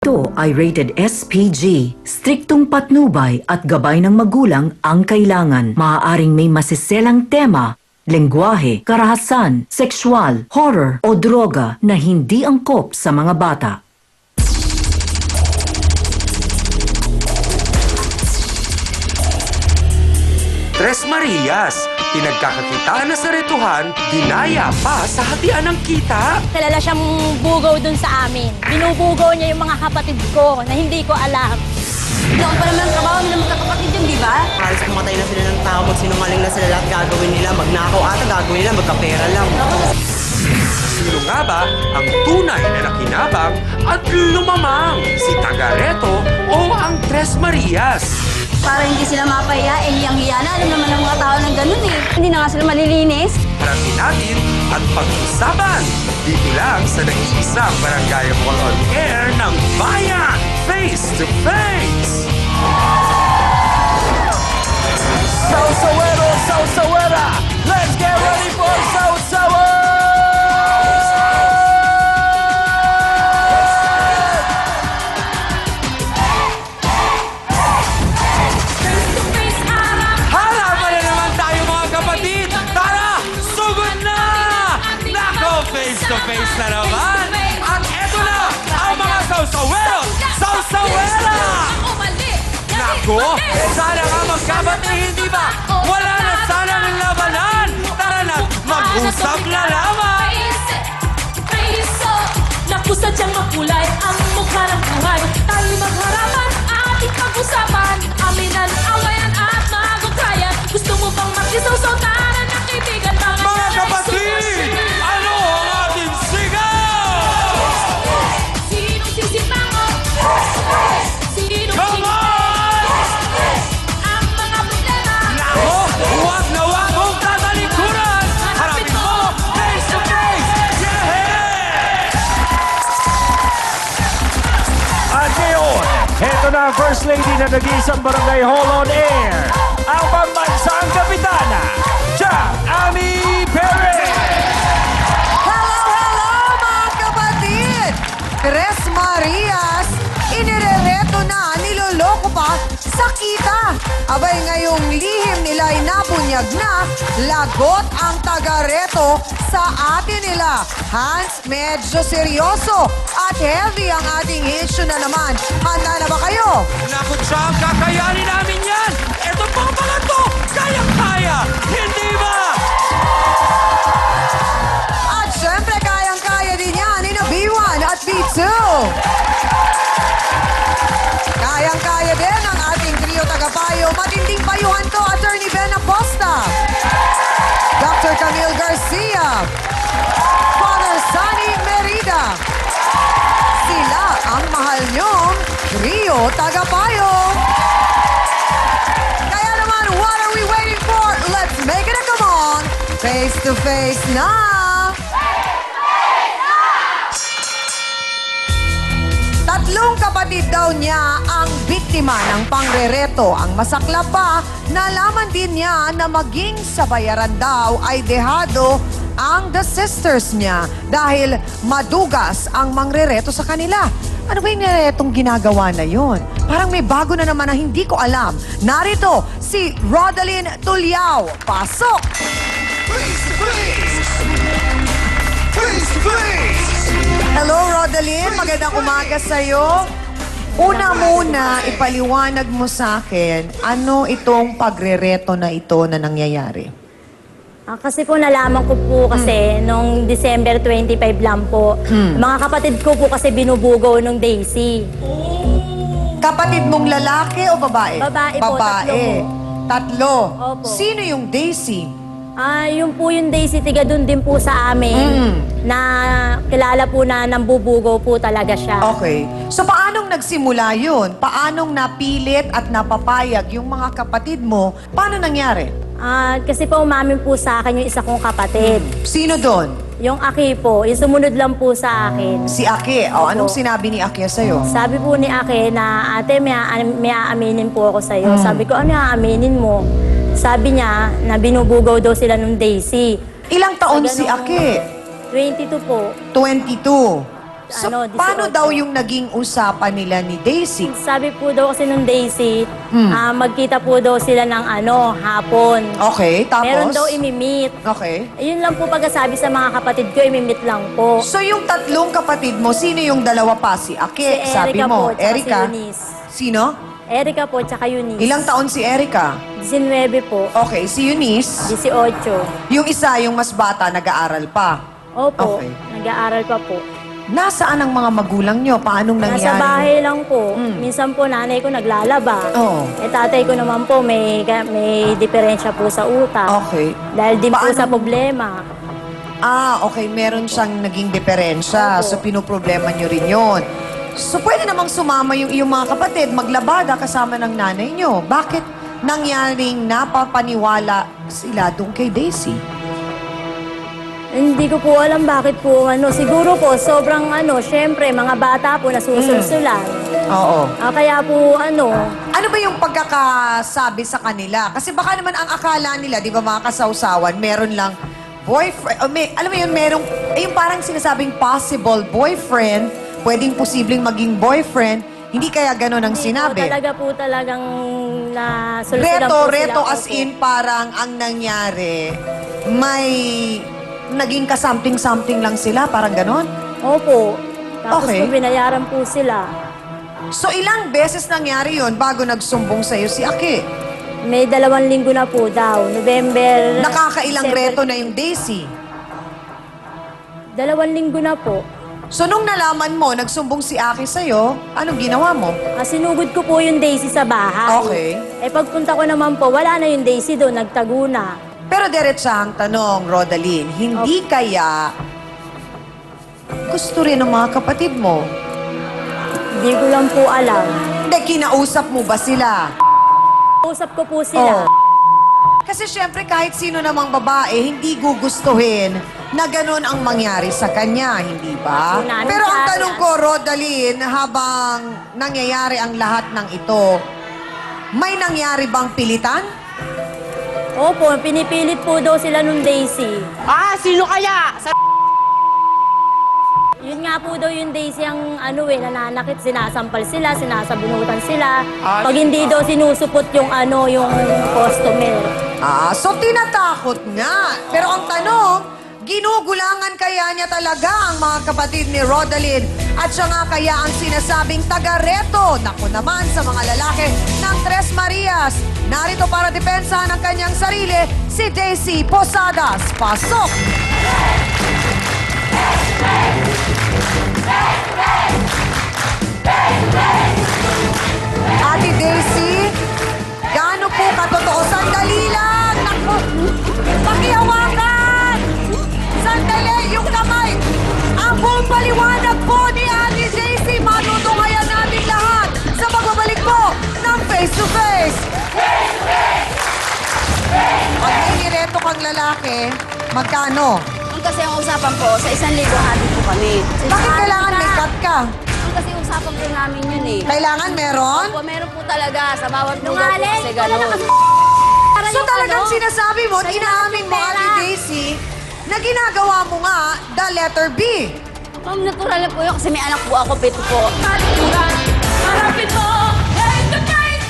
Ito ay rated SPG. Striktong patnubay at gabay ng magulang ang kailangan. Maaaring may masiselang tema, lengguwahe, karahasan, sexual, horror o droga na hindi angkop sa mga bata. Tres Marias, pinagkakakitaan na sa retuhan, dinaya pa sa hatian ng kita. Kilala siyang bugaw dun sa amin. Binubugaw niya yung mga kapatid ko na hindi ko alam. Noon pa naman ang trabaho nila magkakapatid yun, di ba? Halos pumatay na sila ng tao, magsinungaling na sila lahat gagawin nila, magnakaw ata gagawin nila, magkapera lang. Sino nga ba ang tunay na nakinabang at lumamang? Si Tagareto o ang Tres Marias? Para hindi sila mapahiya, hiyang-hiya na. Alam naman ng mga tao ng ganun eh. Hindi na nga sila malilinis. Harapin natin at pag-usapan dito lang sa nag-iisang Barangay Mall on Air ng Bayan, Face to Face! Sausawero, Sausawera! Let's get ready for Sausawa! Halaman na naman tayo mga kapatid! Tara, sugod na! Nako, face to face na naman! At eto na ang mga Sausawero! Sausawera! Nako, sana nga magkabati, hindi ba? Wala na sanang labanan! Tara na, mag-usap na lamang! Nakusad siyang makulay ang mukha ng buhay. Tayo magharapan, ating pag-usapan. Aminan, awayan at magukrayan. Gusto mo bang makisaw-saw? Tara na kaibigan, Mga kapatid! Ano ang ating sigaw? Sinong sisipangon? Sinong Come on! ang mga problema? Nako, huwag na huwag mong tatalikuran! Harapin mo, face to face! Yeah! At ngayon, heto na ang First Lady na nag-iisang Barangay Hall on Air, ang pambansang kapitana, Jack Ami Perez! Hello mga kapatid! Tres Marias, inirereto na, niloloko pa sa kita. Abay ngayong lihim nila ay nabunyag na, lagot ang taga-reto sa atin nila. Hans, medyo seryoso at heavy ang ating issue na naman. Handa na ba kayo? Naku, Jack, kakayanin namin yan! Ito pang mga to, kayang-kaya! Hindi ba? At syempre, kayang-kaya din yan ni na B1 at B2. Kayang-kaya din ang ating trio tagapayo. Matinding payuhan to, Attorney Ben Acosta, Dr. Camille Garcia, Father Sunny Merida. Sila ang mahal nyong trio tagapayo. Kaya naman, what are we waiting for? Let's make it a come on! Face to face na! Tatlong kapatid daw niya ang biktima ng pangrereto. Ang masaklap pa, nalaman din niya na maging sa bayaran daw ay dehado ang the sisters niya dahil madugas ang mangrereto sa kanila. Ano ba yung niretong ginagawa na yun? Parang may bago na naman na hindi ko alam. Narito si Rodaline Tulyao. Pasok! Hello, Rodaline. Magandang umaga sa'yo. Una muna, ipaliwanag mo sa akin, ano itong pagrereto na ito na nangyayari? Kasi po nalaman ko po kasi nung December 25 lang po. Mga kapatid ko po kasi binubugaw nung Daisy. Kapatid mong lalaki o babae? Babae po, tatlo po. Tatlo. Opo. Sino yung Daisy? Yun po yung Daisy, tiga dun din po sa amin. Na kilala po na nambubugaw po talaga siya. Okay. So, paanong nagsimula yun? Paanong napilit at napapayag yung mga kapatid mo? Paano nangyari? Kasi po umamin po sa akin yung isa kong kapatid. Sino doon? Yung Aki po, yung sumunod lang po sa akin. Si Ake. O, Opo. anong sinabi ni Ake sa'yo? Sabi po ni Ake na, ate, may aaminin po ako sa'yo. Sabi ko, ano aaminin mo? Sabi niya na binubugaw daw sila nung Daisy. Ilang taon Sa si ganong- Ake? 22 po. 22. So, 18. paano daw yung naging usapan nila ni Daisy? Sabi po daw kasi nung Daisy, Hmm. magkita po daw sila ng hapon. Okay, tapos? Meron daw imimit. Okay. Yun lang po pagkasabi sa mga kapatid ko, imimit lang po. So, yung tatlong kapatid mo, sino yung dalawa pa? Si Ake, Si sabi Erica mo. po, tsaka Erika. si Eunice. Sino? Erica po, tsaka Eunice. Ilang taon si Erika? 19 po. Okay, si Eunice. 18. Yung isa, yung mas bata, nag-aaral pa. Opo, Okay. nag-aaral pa po. Nasaan ang mga magulang nyo? Paanong nangyari? Nasa bahay lang po. Mm. Minsan po nanay ko naglalaba. Oo. Tatay ko naman po may diferensya po sa utak. Okay. Dahil din po Paano- sa problema. Okay. Meron siyang naging diferensya. Opo. So, pinoproblema nyo rin yun. So, pwede namang sumama yung iyong mga kapatid, maglabada kasama ng nanay nyo. Bakit nangyaring napapaniwala sila doon kay Daisy? Hindi ko po alam bakit po siguro po sobrang syempre mga bata po nasusulsulan. Oo. Kaya po Ano ba yung pagkakasabi sa kanila? Kasi baka naman ang akala nila, di ba mga kasawsawan, meron lang boyfriend, alam mo yun, merong, yung parang sinasabing possible boyfriend, pwedeng posibleng maging boyfriend, hindi kaya ganon ang hindi sinabi. po talaga po talagang nasulsulan po sila. Reto as Opo. in parang ang nangyari, may naging ka-something-something lang sila, parang ganon. Opo. Tapos Okay. po binayaran po sila. So ilang beses nangyari yon bago nagsumbong sa'yo si Aki? May 2 linggo na po daw. November... Nakakailang December- reto na yung Daisy. 2 linggo na po. So nung nalaman mo, nagsumbong si Aki sa'yo, anong ginawa mo? Sinugod ko po yung Daisy sa bahay. Okay. Pagpunta ko naman po, wala na yung Daisy doon, nagtago na. Pero diretsahang tanong, Rodaline, hindi kaya gusto rin ng mga kapatid mo? Hindi ko lang po alam. Hindi, kinausap mo ba sila? Usap ko po sila. Kasi syempre kahit sino namang babae, hindi gugustuhin na ganun ang mangyari sa kanya, hindi ba? Namin Pero ang kaya tanong yan. ko, Rodaline, habang nangyayari ang lahat ng ito, may nangyari bang pilitan? Opo, pinipilit po daw sila nung Daisy. Sino kaya? Yun nga po daw yung Daisy ang nananakit, sinasampal sila, sinasabunutan sila. Pag hindi daw sinusupot yung yung customer. So tinatakot nga. Pero ang tanong, ginugulangan kaya niya talaga ang mga kapatid ni Rodaline at siya nga kaya ang sinasabing taga-reto. Naku naman sa mga lalaki ng Tres Marias. Narito para depensa ng kanyang sarili, si Daisy Posadas. Pasok! Ate Daisy, gaano po katotoo? Sandali lang! Naku! Pakihawakan! Sandali! Yung kamay! Ang buong paliwanag po ni Ate Daisy, matutunghayan natin lahat sa pagbabalik po ng Face to Face! Pag may nireto kang lalaki, magkano? Yung kasi ang usapan po, sa 1,000 hati po kami. Bakit kailangan may cut ka? Yung kasi usapan po namin yun eh. Kailangan meron? Po, meron po talaga sa bawat lugar po Nungaling, kasi wala na gano'n. So talagang sinasabi mo, at inaamin mo, Ate Daisy, na ginagawa mo nga the letter B. Ma'am, natural na po yun kasi may anak po ako, 7 po. Kalikuran, harapin mo, hey, the night!